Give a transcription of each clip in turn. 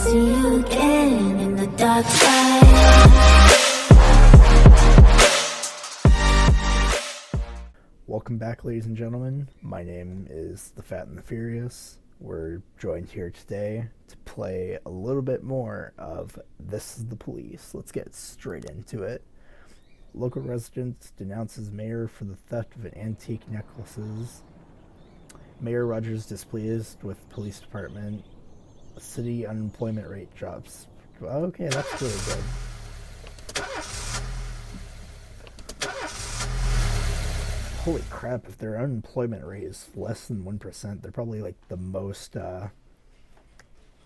see you again in the dark side. Welcome back, ladies and gentlemen. My name is The Fat and the Furious. We're joined here today to play a little bit more of This is the Police. Let's get straight into it. Local residents denounces mayor for the theft of antique necklaces. Mayor Rogers displeased with police department. City unemployment rate drops. Okay, that's really good. Holy crap, if their unemployment rate is less than 1%, they're probably like the most,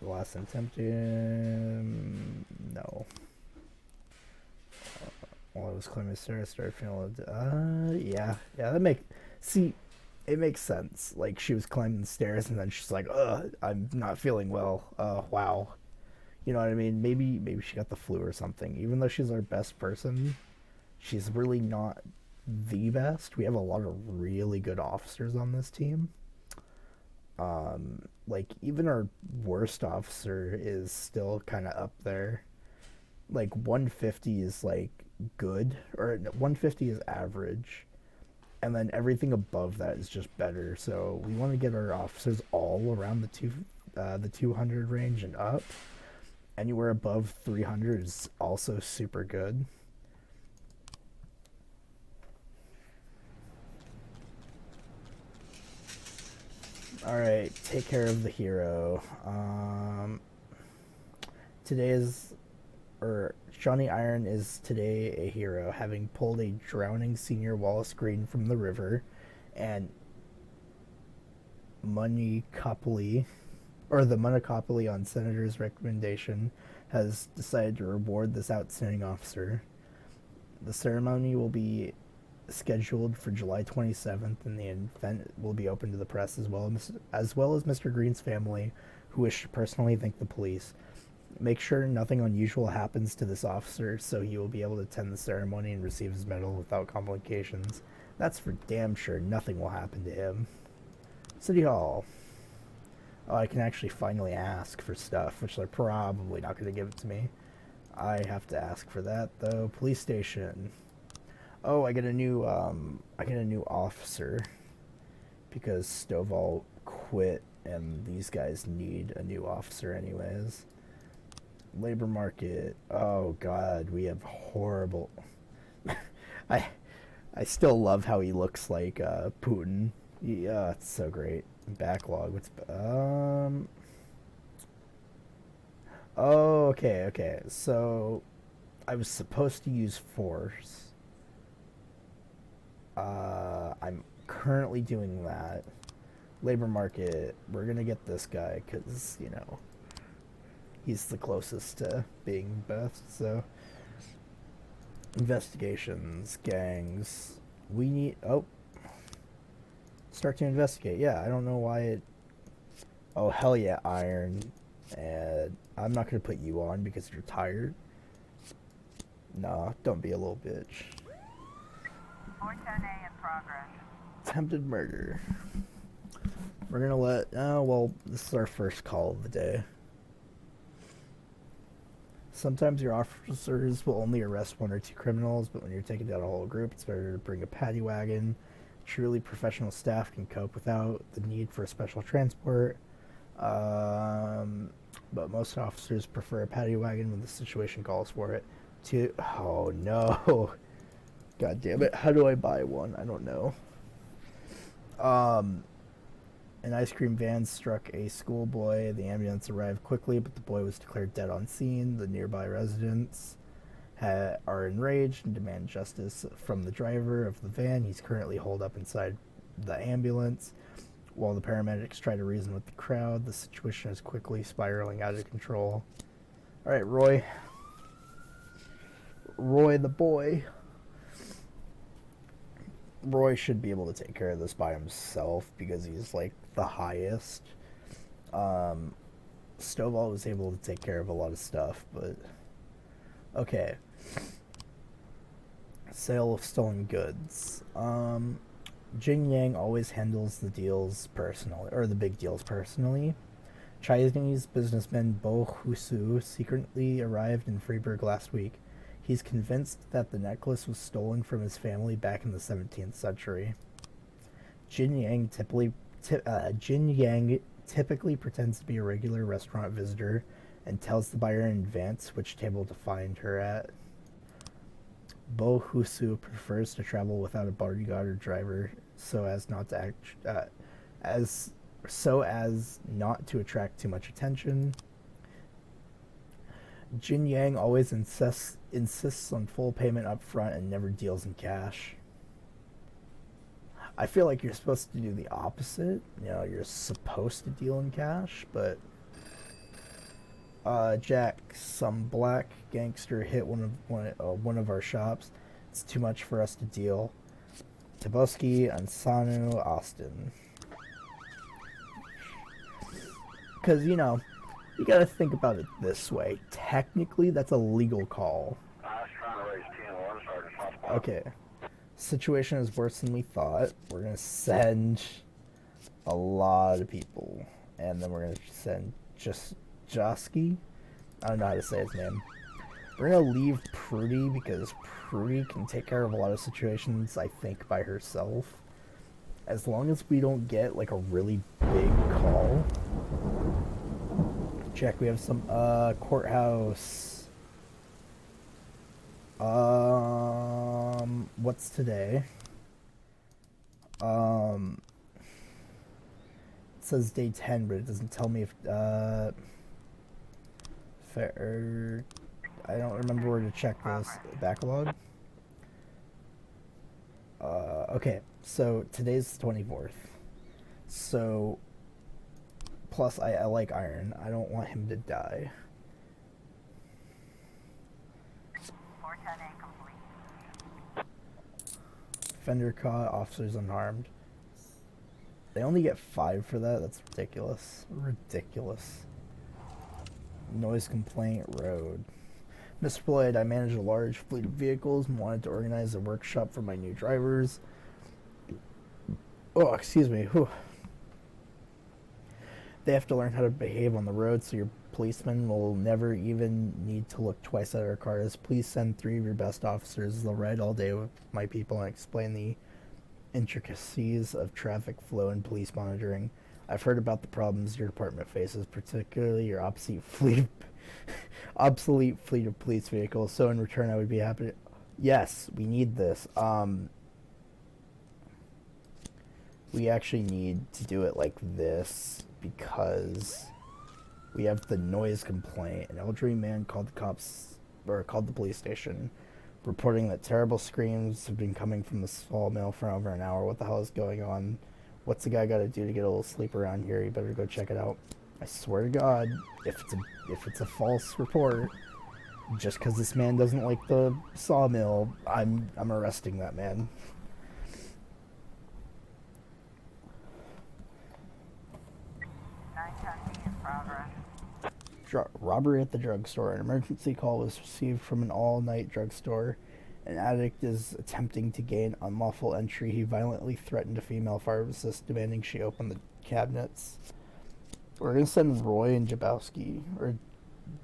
last attempt in... no. While I was climbing the stairs, I started feeling, yeah, see, it makes sense. Like, she was climbing the stairs, and then she's like, I'm not feeling well, wow. You know what I mean? Maybe she got the flu or something. Even though she's our best person, she's really not the best. We have a lot of really good officers on this team. Like, even our worst officer is still kind of up there. Like, 150 is, like, good, or 150 is average, and then everything above that is just better. So we want to get our officers all around the 200 range and up. Anywhere above 300 is also super good. Alright, take care of the hero. Johnny Iron is today a hero, having pulled a drowning senior Wallace Green from the river, and the Monocopoly on Senator's recommendation has decided to reward this outstanding officer. The ceremony will be scheduled for July 27th, and the event will be open to the press as well as Mr. Green's family, who wish to personally thank the police. Make sure nothing unusual happens to this officer, so he will be able to attend the ceremony and receive his medal without complications. That's for damn sure. Nothing will happen to him. City Hall. Oh, I can actually finally ask for stuff, which they're probably not going to give it to me. I have to ask for that, though. Police station. Oh, I get a new officer because Stovall quit, and these guys need a new officer anyways. Labor market. Oh god, we have horrible. I still love how he looks like Putin. Yeah, it's so great. Backlog. What's Oh, okay. So I was supposed to use force. I'm currently doing that. Labor market. We're gonna get this guy because, you know, he's the closest to being best. So investigations, gangs. We need start to investigate. Yeah, I don't know why it. Oh hell yeah, Iron. And I'm not gonna put you on because you're tired. Nah, don't be a little bitch. 410A in progress. Attempted murder. We're gonna let. Well, this is our first call of the day. Sometimes your officers will only arrest one or two criminals, but when you're taking down a whole group, it's better to bring a paddy wagon. Truly professional staff can cope without the need for a special transport. But most officers prefer a paddy wagon when the situation calls for it. Oh no. God damn it. How do I buy one? I don't know. An ice cream van struck a schoolboy. The ambulance arrived quickly, but the boy was declared dead on scene. The nearby residents are enraged and demand justice from the driver of the van. He's currently holed up inside the ambulance. While the paramedics try to reason with the crowd, the situation is quickly spiraling out of control. Alright, Roy. Roy the boy. Roy should be able to take care of this by himself because he's like the highest. Stovall was able to take care of a lot of stuff, but okay. Sale of stolen goods. Jing Yang always handles the deals personally, or the big deals personally. Chinese businessman Bo Husu secretly arrived in Freiburg last week. He's convinced that the necklace was stolen from his family back in the 17th century. Jin Yang typically pretends to be a regular restaurant visitor and tells the buyer in advance which table to find her at. Bo Husu prefers to travel without a bodyguard or driver so as not to attract too much attention. Jin Yang always insists on full payment up front and never deals in cash. I feel like you're supposed to do the opposite. You know, you're supposed to deal in cash, but Jack, some black gangster hit one of our shops. It's too much for us to deal. Taboski, Ansanu, Austin. Because, you know, you gotta think about it this way. Technically, that's a legal call. I was trying to raise 10-1, Sergeant. Okay. Situation is worse than we thought. We're gonna send a lot of people. And then we're gonna send Josky. I don't know how to say his name. We're gonna leave Prudy because Prudy can take care of a lot of situations, I think, by herself. As long as we don't get like a really big call. Check, we have some courthouse. What's today? It says day 10, but it doesn't tell me if fair. I don't remember where to check this backlog. Okay, so today's the 24th. So plus I like Iron. I don't want him to die. 410A complete. Fender caught, officers unharmed. They only get 5 for that? That's ridiculous. Ridiculous. Noise complaint, road. Mr. Floyd, I manage a large fleet of vehicles and wanted to organize a workshop for my new drivers. Oh, excuse me. Whew. They have to learn how to behave on the road so your policemen will never even need to look twice at our cars. Please send 3 of your best officers. They'll ride all day with my people and explain the intricacies of traffic flow and police monitoring. I've heard about the problems your department faces, particularly your obsolete fleet of police vehicles. So in return, I would be happy to... Yes, we need this. We actually need to do it like this because we have the noise complaint. An elderly man called the police station, reporting that terrible screams have been coming from the sawmill for over an hour. What the hell is going on? What's the guy got to do to get a little sleep around here? You better go check it out. I swear to God, if it's a false report, just because this man doesn't like the sawmill, I'm arresting that man. Robbery at the drugstore. An emergency call was received from an all-night drugstore. An addict is attempting to gain unlawful entry. He violently threatened a female pharmacist, demanding she open the cabinets. We're gonna send Roy and Jabowski or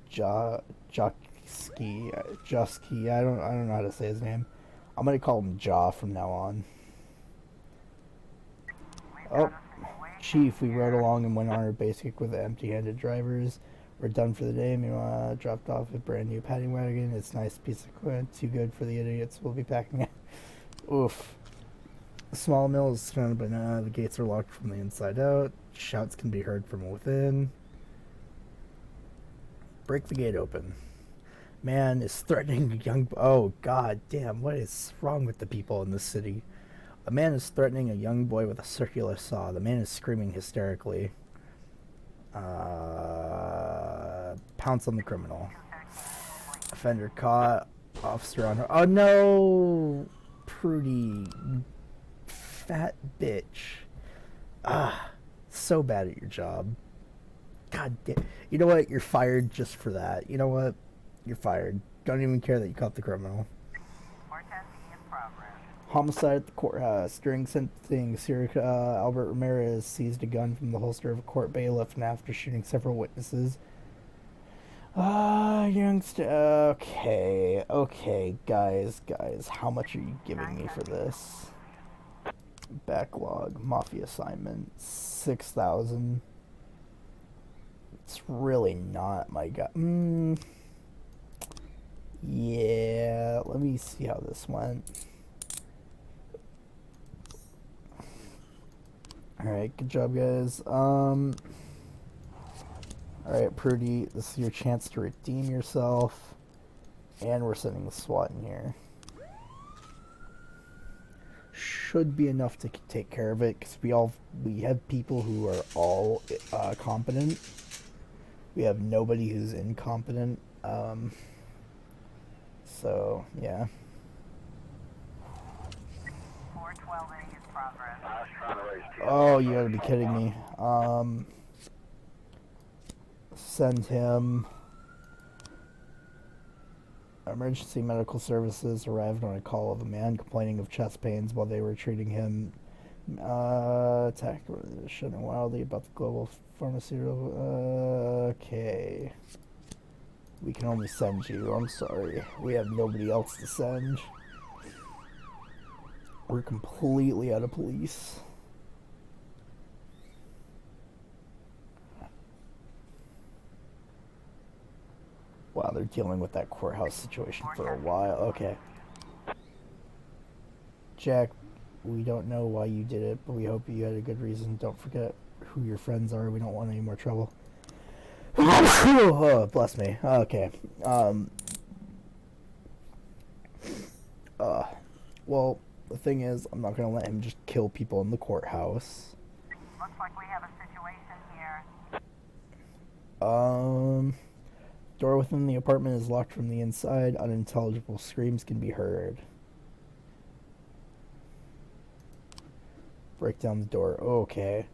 Josky. I don't know how to say his name. I'm gonna call him Ja from now on. Oh, Chief, we rode along and went on our basic with the empty-handed drivers. We're done for the day. Meanwhile, dropped off a brand new paddy wagon. It's a nice piece of equipment. Too good for the idiots. We'll be packing it. Oof. The small mill is surrounded by the gates are locked from the inside out. Shouts can be heard from within. Break the gate open. Man is threatening a young... Oh, god damn. What is wrong with the people in this city? A man is threatening a young boy with a circular saw. The man is screaming hysterically. Pounce on the criminal. Offender caught. Officer on her. Oh no! Prudy. Fat bitch. So bad at your job. God damn. You know what? You're fired just for that. You know what? You're fired. Don't even care that you caught the criminal. 410B in progress. Homicide at the courthouse. During sentencing, Albert Ramirez seized a gun from the holster of a court bailiff, and after shooting several witnesses. Youngster. Okay, guys. How much are you giving me for this? Backlog, mafia assignment, 6,000. It's really not my guy. Yeah, let me see how this went. Alright, good job, guys. Alright, Prudy, this is your chance to redeem yourself. And we're sending the SWAT in here. Should be enough to take care of it, because we have people who are all competent. We have nobody who's incompetent. So, yeah. 412A in progress. I was trying to raise 10. Oh, you gotta be kidding me. Send him. Emergency medical services arrived on a call of a man complaining of chest pains while they were treating him. Attacked shouting wildly about the global pharmaceutical. Okay. We can only send you. I'm sorry. We have nobody else to send. We're completely out of police. Wow, they're dealing with that courthouse situation for a while. Okay. Jack, we don't know why you did it, but we hope you had a good reason. Don't forget who your friends are. We don't want any more trouble. Oh, bless me. Okay. Well, the thing is, I'm not going to let him just kill people in the courthouse. Looks like we have a situation here. Door within the apartment is locked from the inside. Unintelligible screams can be heard. Break down the door. Okay.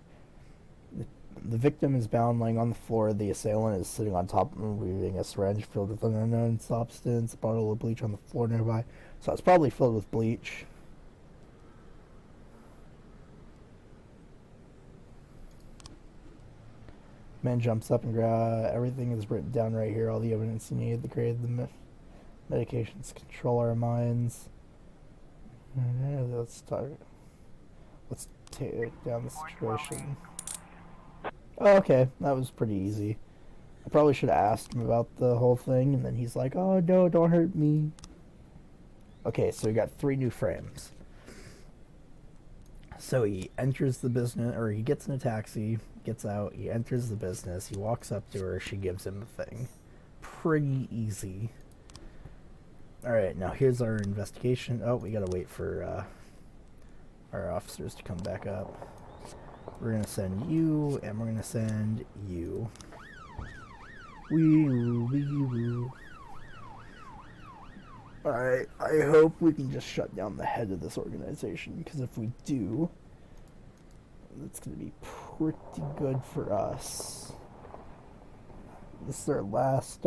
The victim is bound, laying on the floor. The assailant is sitting on top and removing a syringe filled with an unknown substance. A bottle of bleach on the floor nearby. So it's probably filled with bleach. Man jumps up and grabs everything is written down right here. All the evidence you need. The grade, the medications control our minds. Let's talk. Let's take down the situation. Oh, okay, that was pretty easy. I probably should have asked him about the whole thing, and then he's like, "Oh no, don't hurt me." Okay, so we got 3 new frames. So he enters the business, or he gets in a taxi, gets out, he enters the business, he walks up to her, she gives him the thing. Pretty easy. Alright, now here's our investigation. Oh, we gotta wait for our officers to come back up. We're gonna send you, and we're gonna send you. Wee-woo. Alright, I hope we can just shut down the head of this organization, because if we do, that's going to be pretty good for us. This is our last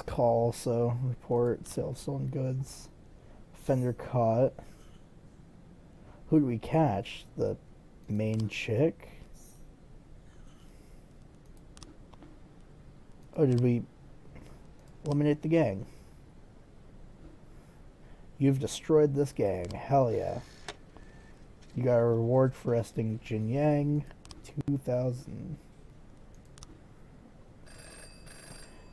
call, so report, sale of stolen goods, offender caught. Who do we catch? The main chick? Oh, did we eliminate the gang? You've destroyed this gang. Hell yeah. You got a reward for arresting Jin Yang. 2,000.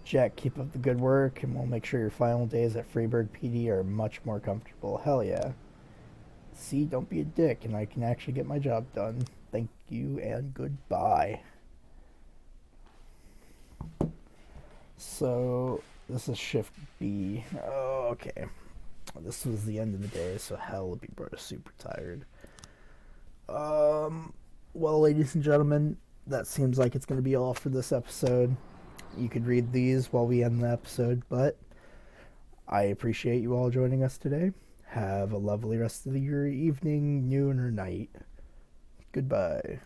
Jack, keep up the good work, and we'll make sure your final days at Freebird PD are much more comfortable. Hell yeah. See, don't be a dick, and I can actually get my job done. Thank you, and goodbye. So, this is shift B. Oh, okay. This was the end of the day, so hell, be brought super tired. Well, ladies and gentlemen, that seems like it's going to be all for this episode. You could read these while we end the episode, but I appreciate you all joining us today. Have a lovely rest of your evening, noon, or night. Goodbye.